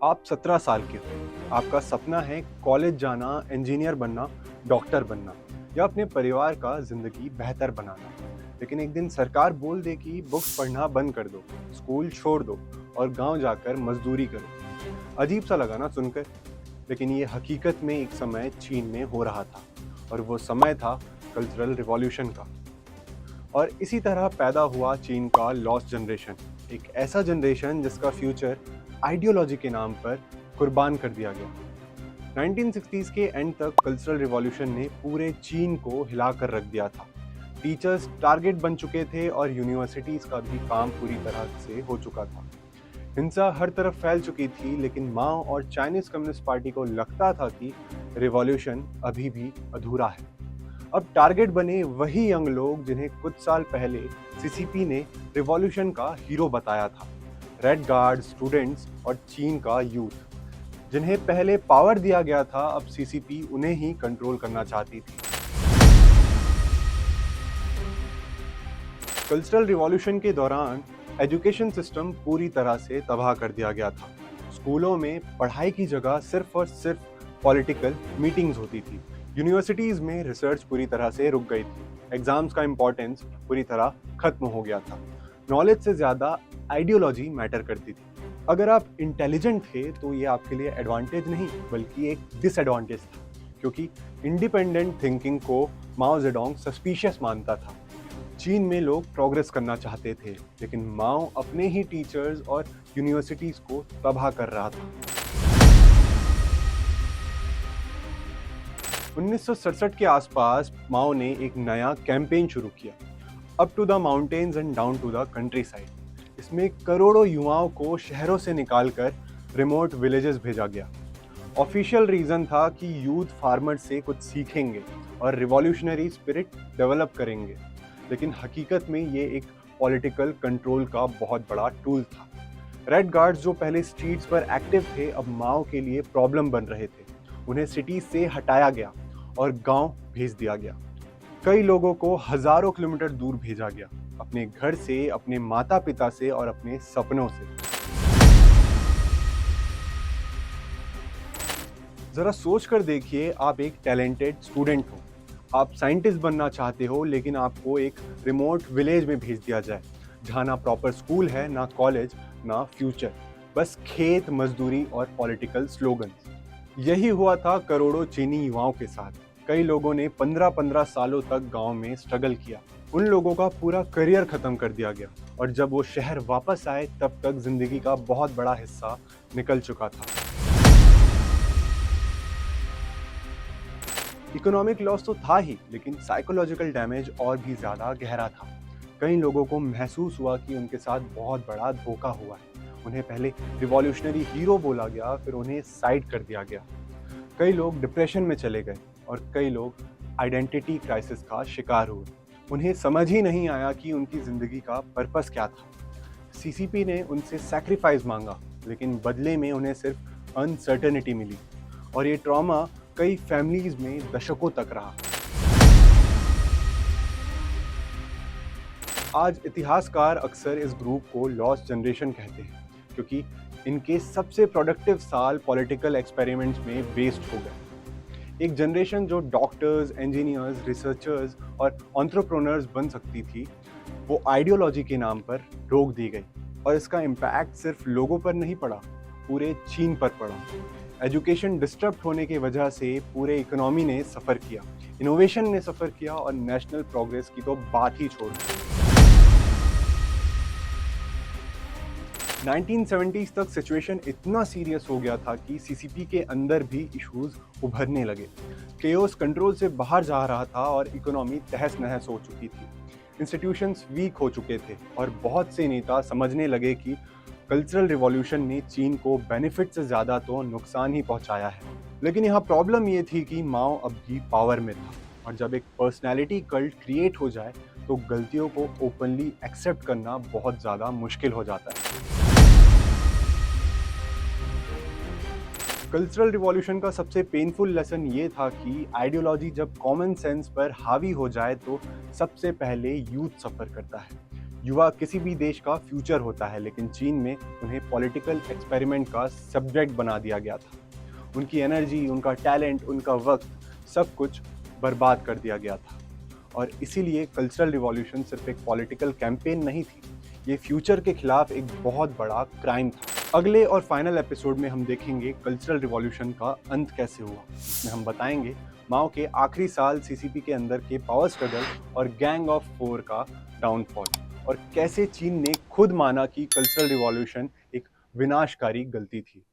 आप 17 साल के हो, आपका सपना है कॉलेज जाना, इंजीनियर बनना, डॉक्टर बनना या अपने परिवार का जिंदगी बेहतर बनाना। लेकिन एक दिन सरकार बोल दे कि बुक्स पढ़ना बंद कर दो, स्कूल छोड़ दो और गांव जाकर मजदूरी करो। अजीब सा लगा ना सुनकर, लेकिन ये हकीकत में एक समय चीन में हो रहा था और वो समय था कल्चरल रिवॉल्यूशन का। और इसी तरह पैदा हुआ चीन का लॉस्ट जनरेशन, एक ऐसा जनरेशन जिसका फ्यूचर आइडियोलॉजी के नाम पर कुर्बान कर दिया गया। 1960s के एंड तक कल्चरल रिवॉल्यूशन ने पूरे चीन को हिलाकर रख दिया था। टीचर्स टारगेट बन चुके थे और यूनिवर्सिटीज का भी काम पूरी तरह से हो चुका था। हिंसा हर तरफ फैल चुकी थी, लेकिन माओ और चाइनीज कम्युनिस्ट पार्टी को लगता था कि रिवॉल्यूशन अभी भी अधूरा है। अब टारगेट बने वही यंग लोग जिन्हें कुछ साल पहले सीसीपी ने रिवॉल्यूशन का हीरो बताया था। रेड गार्ड, स्टूडेंट्स और चीन का यूथ, जिन्हें पहले पावर दिया गया था, अब सीसीपी उन्हें ही कंट्रोल करना चाहती थी। कल्चरल रिवॉल्यूशन के दौरान एजुकेशन सिस्टम पूरी तरह से तबाह कर दिया गया था। स्कूलों में पढ़ाई की जगह सिर्फ और सिर्फ पॉलिटिकल मीटिंग्स होती थी। यूनिवर्सिटीज में रिसर्च पूरी तरह से रुक गई थी। एग्जाम्स का इंपॉर्टेंस पूरी तरह खत्म हो गया था। नॉलेज से ज्यादा आइडियोलॉजी मैटर करती थी। अगर आप इंटेलिजेंट थे तो ये आपके लिए एडवांटेज नहीं बल्कि एक डिसएडवांटेज था, क्योंकि इंडिपेंडेंट थिंकिंग को माओ जेडोंग सस्पिशियस मानता था। चीन में लोग प्रोग्रेस करना चाहते थे, लेकिन माओ अपने ही टीचर्स और यूनिवर्सिटीज को तबाह कर रहा था। 1967 के आसपास माओ ने एक नया कैंपेन शुरू किया, up to the mountains and down to the countryside. इसमें करोड़ों युवाओं को शहरों से निकालकर रिमोट विलेजेस भेजा गया। ऑफिशियल रीजन था कि यूथ फार्मर से कुछ सीखेंगे और रिवॉल्यूशनरी स्पिरिट डेवलप करेंगे, लेकिन हकीकत में ये एक पॉलिटिकल कंट्रोल का बहुत बड़ा टूल था। रेड गार्ड्स जो पहले स्ट्रीट्स पर एक्टिव थे, अब माओ के लिए प्रॉब्लम बन रहे थे। उन्हें सिटी से हटाया गया और गांव भेज दिया गया। कई लोगों को हजारों किलोमीटर दूर भेजा गया, अपने घर से, अपने माता पिता से और अपने सपनों से। जरा सोच कर देखिए, आप एक टैलेंटेड स्टूडेंट हो, आप साइंटिस्ट बनना चाहते हो, लेकिन आपको एक रिमोट विलेज में भेज दिया जाए जहां ना प्रॉपर स्कूल है, ना कॉलेज, ना फ्यूचर, बस खेत, मजदूरी और पॉलिटिकल स्लोगन्स। यही हुआ था करोड़ों चीनी युवाओं के साथ। कई लोगों ने 15-15 सालों तक गांव में स्ट्रगल किया। उन लोगों का पूरा करियर खत्म कर दिया गया और जब वो शहर वापस आए तब तक जिंदगी का बहुत बड़ा हिस्सा निकल चुका था। इकोनॉमिक लॉस तो था ही, लेकिन साइकोलॉजिकल डैमेज और भी ज्यादा गहरा था। कई लोगों को महसूस हुआ कि उनके साथ बहुत बड़ा धोखा हुआ है। उन्हें पहले रिवॉल्यूशनरी हीरो बोला गया, फिर उन्हें साइड कर दिया गया। कई लोग डिप्रेशन में चले गए और कई लोग आइडेंटिटी क्राइसिस का शिकार हुए। उन्हें समझ ही नहीं आया कि उनकी जिंदगी का पर्पस क्या था। सीसीपी ने उनसे सैक्रिफाइस मांगा, लेकिन बदले में उन्हें सिर्फ अनसर्टेनिटी मिली और ये ट्रॉमा कई फैमिलीज में दशकों तक रहा। आज इतिहासकार अक्सर इस ग्रुप को लॉस्ट जनरेशन कहते हैं, क्योंकि इनके सबसे प्रोडक्टिव साल पॉलिटिकल एक्सपेरिमेंट्स में वेस्ट हो गए। एक जनरेशन जो डॉक्टर्स, इंजीनियर्स, रिसर्चर्स और एंटरप्रेन्योर्स बन सकती थी, वो आइडियोलॉजी के नाम पर रोक दी गई। और इसका इम्पैक्ट सिर्फ लोगों पर नहीं पड़ा, पूरे चीन पर पड़ा। एजुकेशन डिस्टर्ब होने की वजह से पूरे इकोनॉमी ने सफ़र किया, इनोवेशन ने सफ़र किया और नेशनल प्रोग्रेस की तो बात ही छोड़ दी। 1970s तक सिचुएशन इतना सीरियस हो गया था कि सीसीपी के अंदर भी इश्यूज उभरने लगे। केओस कंट्रोल से बाहर जा रहा था और इकोनॉमी तहस नहस हो चुकी थी। इंस्टीट्यूशंस वीक हो चुके थे और बहुत से नेता समझने लगे कि कल्चरल रिवॉल्यूशन ने चीन को बेनिफिट से ज़्यादा तो नुकसान ही पहुंचाया है। लेकिन यहाँ प्रॉब्लम ये थी कि माओ अब भी पावर में था, और जब एक पर्सनैलिटी कल्ट क्रिएट हो जाए तो गलतियों को ओपनली एक्सेप्ट करना बहुत ज़्यादा मुश्किल हो जाता है। कल्चरल रिवॉल्यूशन का सबसे पेनफुल लेसन ये था कि आइडियोलॉजी जब कॉमन सेंस पर हावी हो जाए तो सबसे पहले यूथ सफ़र करता है। युवा किसी भी देश का फ्यूचर होता है, लेकिन चीन में उन्हें पॉलिटिकल एक्सपेरिमेंट का सब्जेक्ट बना दिया गया था। उनकी एनर्जी, उनका टैलेंट, उनका वक्त, सब कुछ बर्बाद कर दिया गया था। और इसीलिए कल्चरल रिवॉल्यूशन सिर्फ एक पॉलिटिकल कैंपेन नहीं थी, ये फ्यूचर के खिलाफ एक बहुत बड़ा क्राइम था। अगले और फाइनल एपिसोड में हम देखेंगे कल्चरल रिवॉल्यूशन का अंत कैसे हुआ। इसमें हम बताएंगे माओ के आखिरी साल सीसीपी के अंदर के पावर स्ट्रगल और गैंग ऑफ 4 का डाउनफॉल, और कैसे चीन ने खुद माना कि कल्चरल रिवॉल्यूशन एक विनाशकारी गलती थी।